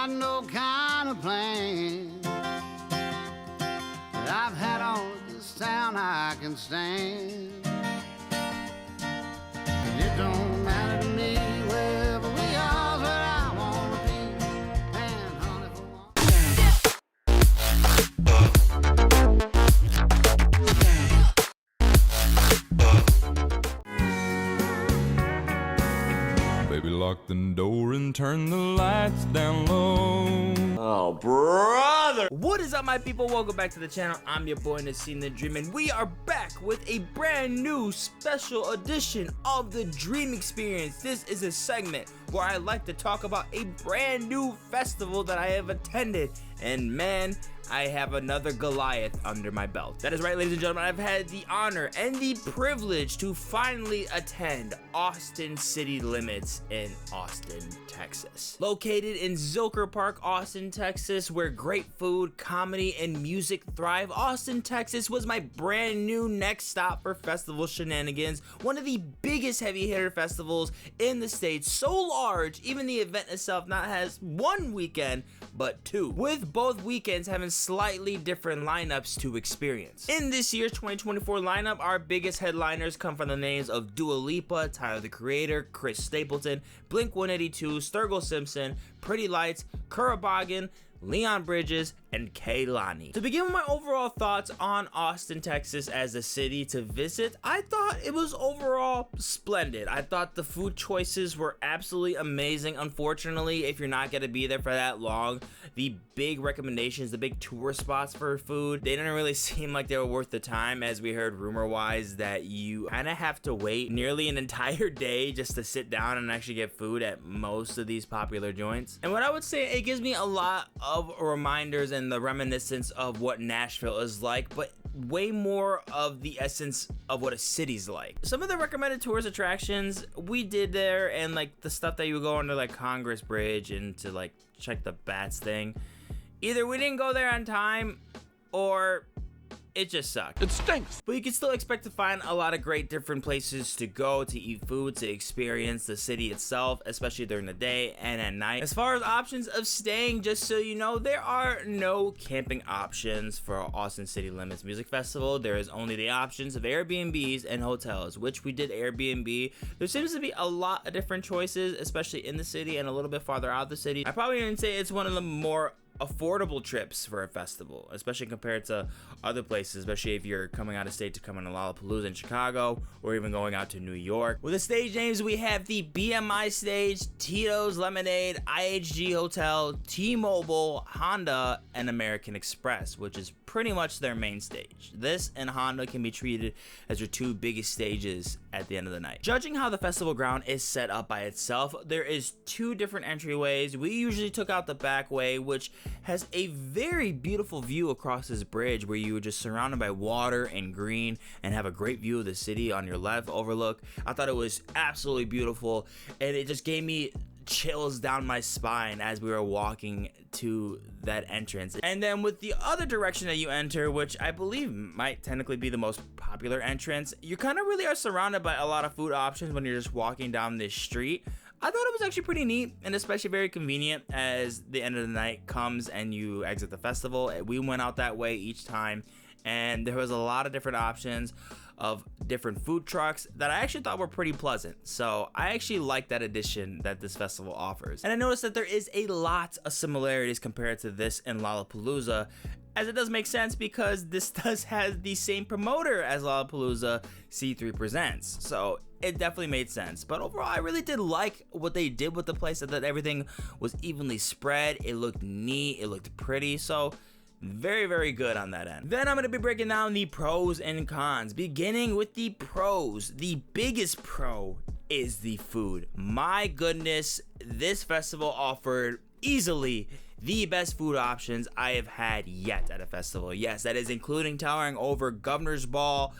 got no kind of plan. But I've had all this town I can stand. And it don't matter to me wherever we are, where I wanna be. And honey, for one. Baby, lock the door and turn the lights down low. Oh, brother! What is up, my people? Welcome back to the channel. I'm your boy Nassim the Dream, and we are back with a brand new special edition of the Dream Experience. This is a segment where I like to talk about a brand new festival that I have attended, and man, I have another Goliath under my belt. That is right, ladies and gentlemen, I've had the honor and the privilege to finally attend Austin City Limits in Austin, Texas. Located in Zilker Park, Austin, Texas, where great food, comedy, and music thrive, Austin, Texas was my brand new next stop for festival shenanigans. One of the biggest heavy hitter festivals in the States, so large, even the event itself not has one weekend, but two, with both weekends having slightly different lineups to experience. In this year's 2024 lineup, our biggest headliners come from the names of Dua Lipa, Tyler the Creator, Chris Stapleton, Blink-182, Sturgill Simpson, Pretty Lights, Kurabogan, Leon Bridges, and Kehlani. To begin with my overall thoughts on Austin, Texas as a city to visit, I thought it was overall splendid. I thought the food choices were absolutely amazing. Unfortunately, if you're not gonna be there for that long, the big recommendations, the big tour spots for food, they didn't really seem like they were worth the time, as we heard rumor-wise that you kind of have to wait nearly an entire day just to sit down and actually get food at most of these popular joints. And what I would say, it gives me a lot of reminders and the reminiscence of what Nashville is like, but way more of the essence of what a city's like. Some of the recommended tourist attractions we did there, and like the stuff that you would go under like Congress Bridge and to like check the bats thing, either we didn't go there on time or it just sucked. It stinks. But you can still expect to find a lot of great different places to go, to eat food, to experience the city itself, especially during the day and at night. As far as options of staying, just so you know, there are no camping options for Austin City Limits Music Festival. There is only the options of Airbnbs and hotels, which we did Airbnb. There seems to be a lot of different choices, especially in the city and a little bit farther out of the city. I probably didn't say it's one of the more affordable trips for a festival, especially compared to other places, especially if you're coming out of state to come into Lollapalooza in Chicago or even going out to New York. With the stage names, we have the BMI stage, Tito's Lemonade, IHG Hotel, T-Mobile, Honda, and American Express, which is pretty much their main stage. This and Honda can be treated as your two biggest stages at the end of the night. Judging how the festival ground is set up by itself, there is two different entryways. We usually took out the back way, which has a very beautiful view across this bridge where you were just surrounded by water and green and have a great view of the city on your left overlook. I thought it was absolutely beautiful, and it just gave me chills down my spine as we were walking to that entrance. And then with the other direction that you enter, which I believe might technically be the most popular entrance, you kind of really are surrounded by a lot of food options when you're just walking down this street. I thought it was actually pretty neat and especially very convenient as the end of the night comes and you exit the festival. We went out that way each time, and there was a lot of different options of different food trucks that I actually thought were pretty pleasant. So I actually like that addition that this festival offers. And I noticed that there is a lot of similarities compared to this and Lollapalooza, as it does make sense because this does have the same promoter as Lollapalooza, C3 Presents. So it definitely made sense. But overall, I really did like what they did with the place, that everything was evenly spread. It looked neat, it looked pretty. So very, very good on that end. Then I'm going to be breaking down the pros and cons, beginning with the pros. The biggest pro is the food. My goodness, this festival offered easily the best food options I have had yet at a festival. Yes, that is including towering over Governor's Ball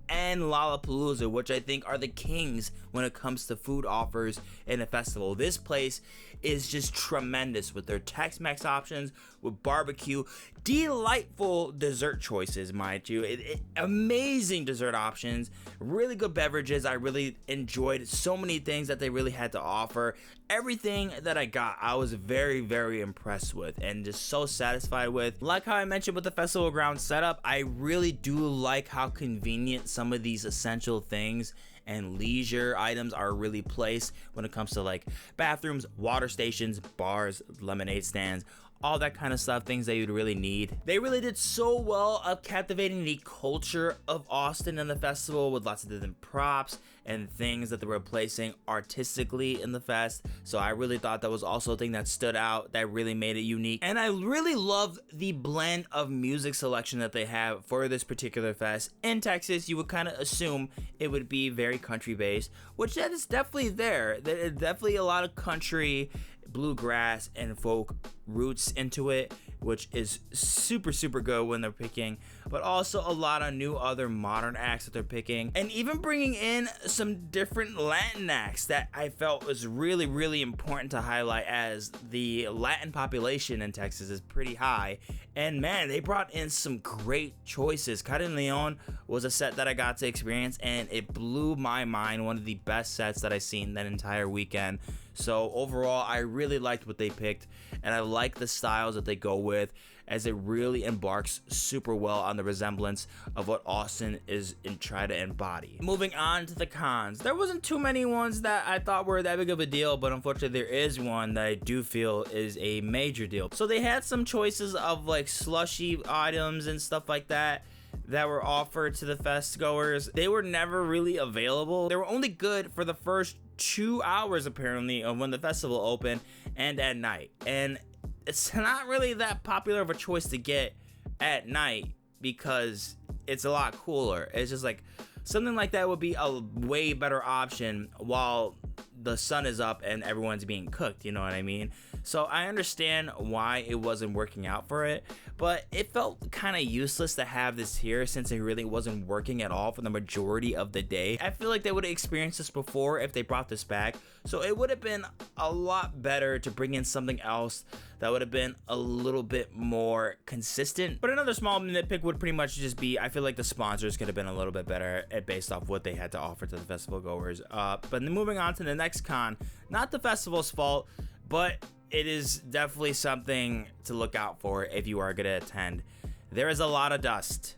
and Lollapalooza, which I think are the kings when it comes to food offers in a festival. This place is just tremendous with their Tex-Mex options, with barbecue, delightful dessert choices, mind you, amazing dessert options, really good beverages. I really enjoyed so many things that they really had to offer. Everything that I got, I was very, very impressed with and just so satisfied with. Like how I mentioned with the festival ground setup, I really do like how convenient some of these essential things and leisure items are really placed when it comes to like bathrooms, water stations, bars, lemonade stands, all that kind of stuff, things that you'd really need. They really did so well of captivating the culture of Austin in the festival with lots of different props and things that they were placing artistically in the fest. So I really thought that was also a thing that stood out, that really made it unique. And I really loved the blend of music selection that they have for this particular fest. In Texas, you would kind of assume it would be very country based, which that is definitely there. There's definitely a lot of country, bluegrass, and folk roots into it, which is super, super good when they're picking, but also a lot of new other modern acts that they're picking, and even bringing in some different Latin acts that I felt was really, really important to highlight, as the Latin population in Texas is pretty high. And man, they brought in some great choices. Caden Leon was a set that I got to experience, and it blew my mind. One of the best sets that I seen that entire weekend. So overall, I really liked what they picked, and I like the styles that they go with, as it really embarks super well on the resemblance of what Austin is and try to embody. Moving on to the cons, there wasn't too many ones that I thought were that big of a deal, but unfortunately there is one that I do feel is a major deal. So they had some choices of like slushy items and stuff like that were offered to the fest goers. They were never really available. They were only good for the first 2 hours apparently of when the festival opened and at night, and it's not really that popular of a choice to get at night because it's a lot cooler. It's just like something like that would be a way better option while the sun is up and everyone's being cooked, you know what I mean? So I understand why it wasn't working out for it, but it felt kind of useless to have this here since it really wasn't working at all for the majority of the day. I feel like they would have experienced this before if they brought this back, so it would have been a lot better to bring in something else that would have been a little bit more consistent. But another small nitpick would pretty much just be, I feel like the sponsors could have been a little bit better based off what they had to offer to the festival goers. But then moving on to the next con, not the festival's fault, but it is definitely something to look out for if you are going to attend. There is a lot of dust.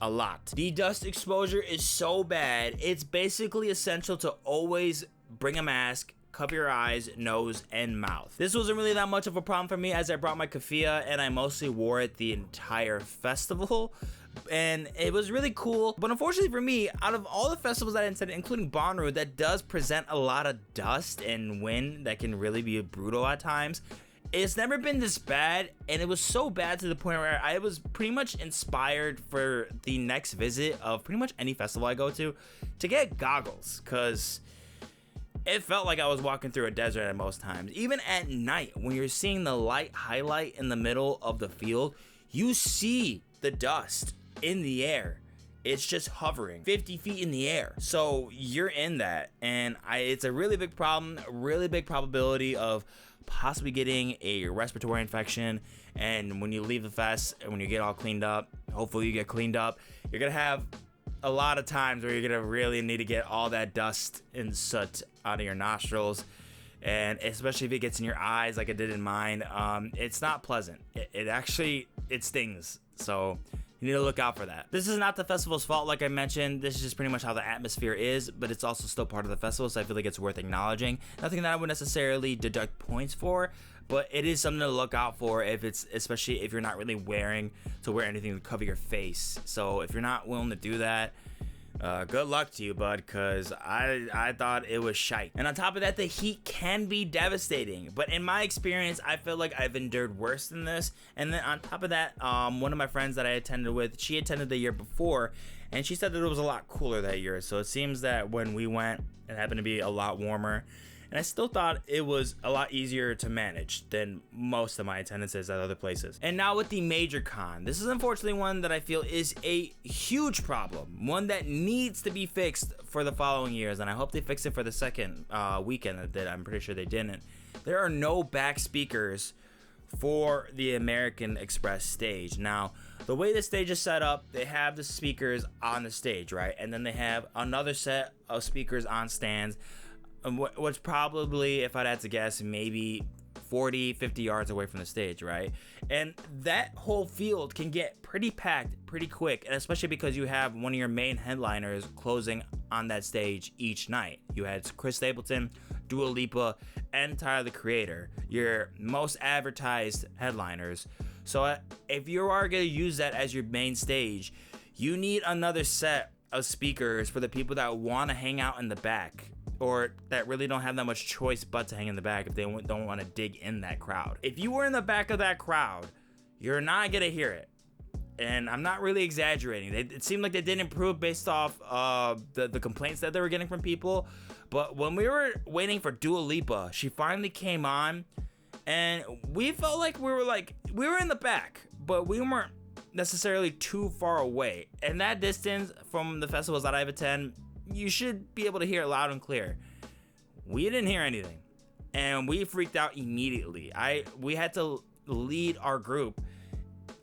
A lot. The dust exposure is so bad, it's basically essential to always bring a mask, cover your eyes, nose, and mouth. This wasn't really that much of a problem for me as I brought my keffiyeh and I mostly wore it the entire festival. And it was really cool, but unfortunately for me, out of all the festivals that I attended, including Bonnaroo, that does present a lot of dust and wind that can really be brutal at times, it's never been this bad. And it was so bad to the point where I was pretty much inspired for the next visit of pretty much any festival I go to get goggles, because it felt like I was walking through a desert at most times. Even at night, when you're seeing the light highlight in the middle of the field, you see the dust in the air. It's just hovering 50 feet in the air. So you're in that, and it's a really big problem, a really big probability of possibly getting a respiratory infection. And when you leave the fest and when you get all cleaned up, hopefully you get cleaned up, you're gonna have a lot of times where you're gonna really need to get all that dust and soot out of your nostrils, and especially if it gets in your eyes like it did in mine. It's not pleasant. It actually stings, so you need to look out for that. This is not the festival's fault, like I mentioned. This is just pretty much how the atmosphere is, but it's also still part of the festival, so I feel like it's worth acknowledging. Nothing that I would necessarily deduct points for, but it is something to look out for especially if you're not really wear anything to cover your face. So if you're not willing to do that, good luck to you, bud, because I thought it was shite. And on top of that, the heat can be devastating, but in my experience, I feel like I've endured worse than this. And then on top of that, one of my friends that I attended with, she attended the year before, and she said that it was a lot cooler that year. So it seems that when we went, it happened to be a lot warmer. And I still thought it was a lot easier to manage than most of my attendances at other places. And now with the major con, this is unfortunately one that I feel is a huge problem, one that needs to be fixed for the following years, and I hope they fix it for the second weekend that I'm pretty sure they didn't. there are no back speakers for the American Express stage. Now, the way the stage is set up, they have the speakers on the stage, right? And then they have another set of speakers on stands, which probably, if I'd had to guess, maybe 40, 50 yards away from the stage, right? And that whole field can get pretty packed pretty quick, and especially because you have one of your main headliners closing on that stage each night. You had Chris Stapleton, Dua Lipa, and Tyler the Creator, your most advertised headliners. So if you are going to use that as your main stage, you need another set of speakers for the people that want to hang out in the back, or that really don't have that much choice but to hang in the back if they don't want to dig in that crowd. If you were in the back of that crowd, you're not going to hear it. And I'm not really exaggerating. It seemed like they did improve based off the complaints that they were getting from people. But when we were waiting for Dua Lipa, she finally came on, and we felt like we were in the back, but we weren't necessarily too far away. And that distance from the festivals that I've attended, you should be able to hear it loud and clear. We didn't hear anything, and we freaked out immediately. We had to lead our group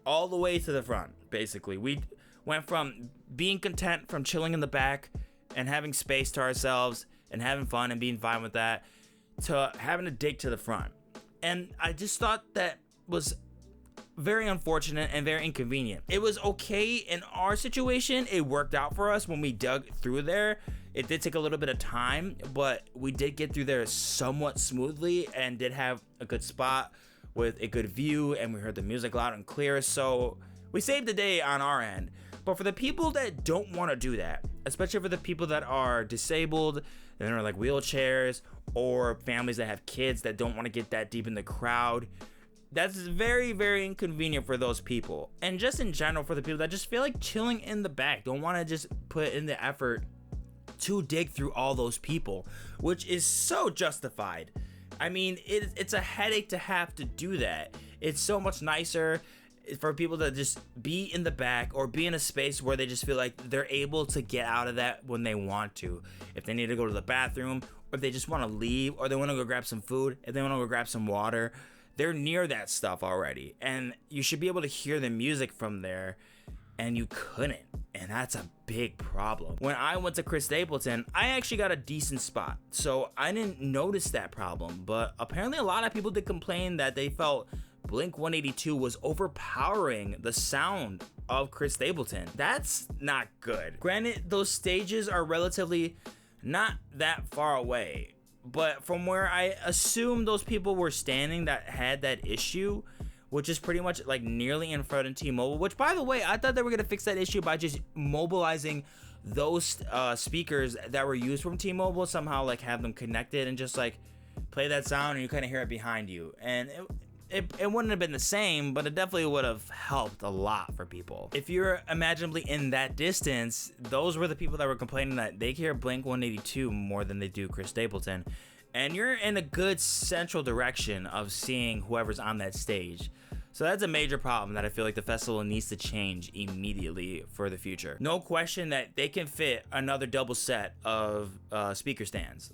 all the way to the front. Basically, we went from being content from chilling in the back and having space to ourselves and having fun and being fine with that, to having to dig to the front. And I just thought that was very unfortunate and very inconvenient. It was okay in our situation. It worked out for us when we dug through there. It did take a little bit of time, but we did get through there somewhat smoothly and did have a good spot with a good view, and we heard the music loud and clear, so we saved the day on our end. But for the people that don't want to do that, especially for the people that are disabled and are like wheelchairs, or families that have kids that don't want to get that deep in the crowd, that's very, very inconvenient for those people. And just in general, for the people that just feel like chilling in the back, don't want to just put in the effort to dig through all those people, which is so justified. I mean, it's a headache to have to do that. It's so much nicer for people to just be in the back, or be in a space where they just feel like they're able to get out of that when they want to. If they need to go to the bathroom, or if they just want to leave, or they want to go grab some food, if they want to go grab some water, they're near that stuff already. And you should be able to hear the music from there, and you couldn't. And that's a big problem. When I went to Chris Stapleton, I actually got a decent spot, so I didn't notice that problem. But apparently a lot of people did complain that they felt Blink-182 was overpowering the sound of Chris Stapleton. That's not good. Granted, those stages are relatively not that far away, but from where I assume those people were standing that had that issue, which is pretty much like nearly in front of T-Mobile, which, by the way, I thought they were gonna fix that issue by just mobilizing those speakers that were used from T-Mobile, somehow like have them connected and just like play that sound and you kind of hear it behind you. And it wouldn't have been the same, but it definitely would have helped a lot for people. If you're imaginably in that distance, those were the people that were complaining that they hear Blink-182 more than they do Chris Stapleton. And you're in a good central direction of seeing whoever's on that stage. So that's a major problem that I feel like the festival needs to change immediately for the future. No question that they can fit another double set of speaker stands.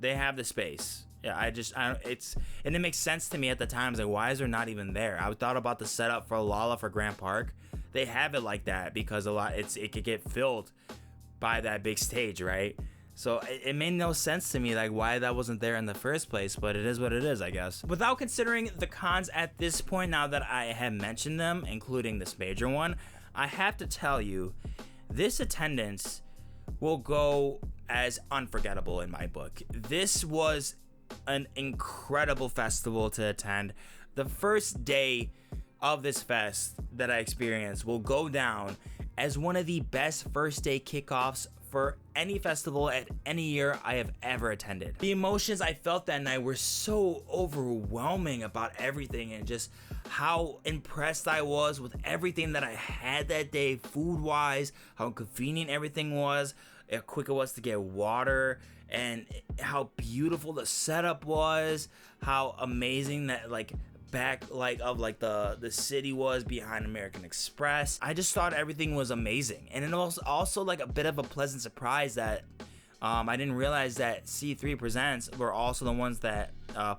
They have the space. Yeah, and it makes sense to me at the time. Like, why is there not even there? I thought about the setup for Lolla for Grant Park. They have it like that because it could get filled by that big stage, right? So it made no sense to me, like, why that wasn't there in the first place, but it is what it is, I guess. Without considering the cons at this point, now that I have mentioned them, including this major one, I have to tell you, this attendance will go as unforgettable in my book. This was an incredible festival to attend. The first day of this fest that I experienced will go down as one of the best first day kickoffs for any festival at any year I have ever attended. The emotions I felt that night were so overwhelming about everything, and just how impressed I was with everything that I had that day, food wise, how convenient everything was, how quick it was to get water, and how beautiful the setup was, how amazing that the city was behind American Express. I just thought everything was amazing. And it was also like a bit of a pleasant surprise that I didn't realize that C3 Presents were also the ones that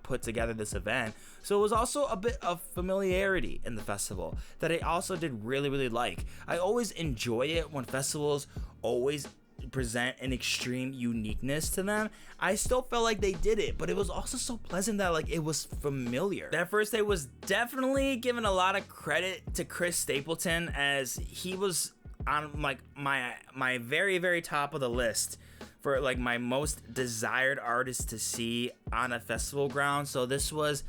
put together this event. So it was also a bit of familiarity in the festival that I also did really like. I always enjoy it when festivals always present an extreme uniqueness to them. I still felt like they did it, but it was also so pleasant that like it was familiar. That first day was definitely giving a lot of credit to Chris Stapleton, as he was on like my very top of the list for like my most desired artist to see on a festival ground. So this was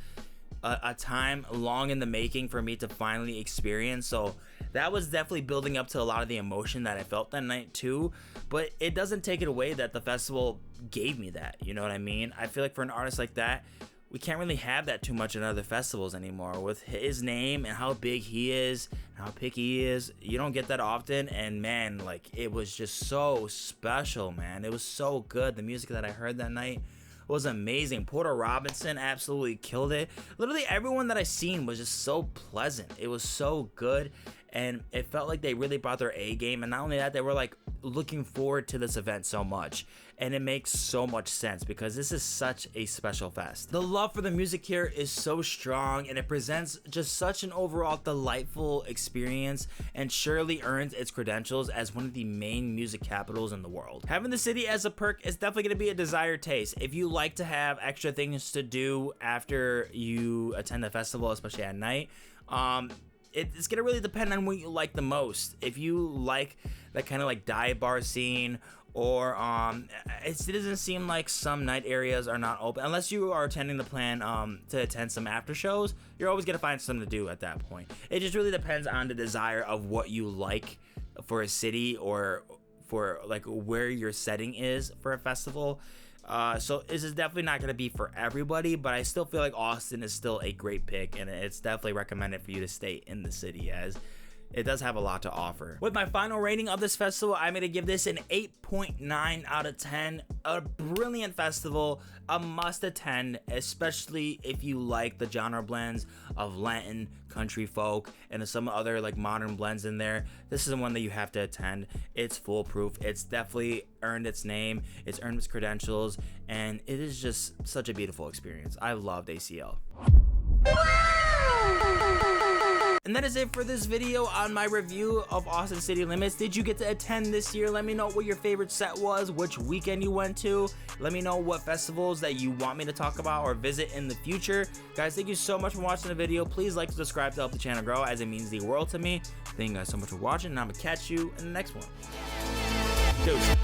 a time long in the making for me to finally experience. So that was definitely building up to a lot of the emotion that I felt that night too. But it doesn't take it away that the festival gave me that, you know what I mean? I feel like for an artist like that, we can't really have that too much in other festivals anymore. With his name and how big he is, and how picky he is, you don't get that often. And man, like it was just so special, man. It was so good. The music that I heard that night was amazing. Porter Robinson absolutely killed it. Literally everyone that I seen was just so pleasant. It was so good, and it felt like they really brought their A game. And not only that, they were like looking forward to this event so much, and it makes so much sense because this is such a special fest. The love for the music here is so strong, and it presents just such an overall delightful experience, and surely earns its credentials as one of the main music capitals in the world. Having the city as a perk is definitely going to be a desired taste. If you like to have extra things to do after you attend a festival, especially at night, it's gonna really depend on what you like the most. If you like that kind of like dive bar scene, or it doesn't seem like some night areas are not open unless you are attending the plan to attend some after shows. You're always gonna find something to do at that point. It just really depends on the desire of what you like for a city, or for like where your setting is for a festival. So this is definitely not going to be for everybody, but I still feel like Austin is still a great pick, and it's definitely recommended for you to stay in the city, as it does have a lot to offer. With my final rating of this festival, I'm going to give this an 8.9 out of 10. A brilliant festival, a must attend, especially if you like the genre blends of Latin, country folk, and some other like modern blends in there. This is one that you have to attend. It's foolproof. It's definitely earned its name. It's earned its credentials, and it is just such a beautiful experience. I loved ACL. And that is it for this video on my review of Austin City Limits. Did you get to attend this year? Let me know what your favorite set was, which weekend you went to. Let me know what festivals that you want me to talk about or visit in the future. Guys, thank you so much for watching the video. Please like and subscribe to help the channel grow, as it means the world to me. Thank you guys so much for watching, and I'm gonna catch you in the next one. Deuces.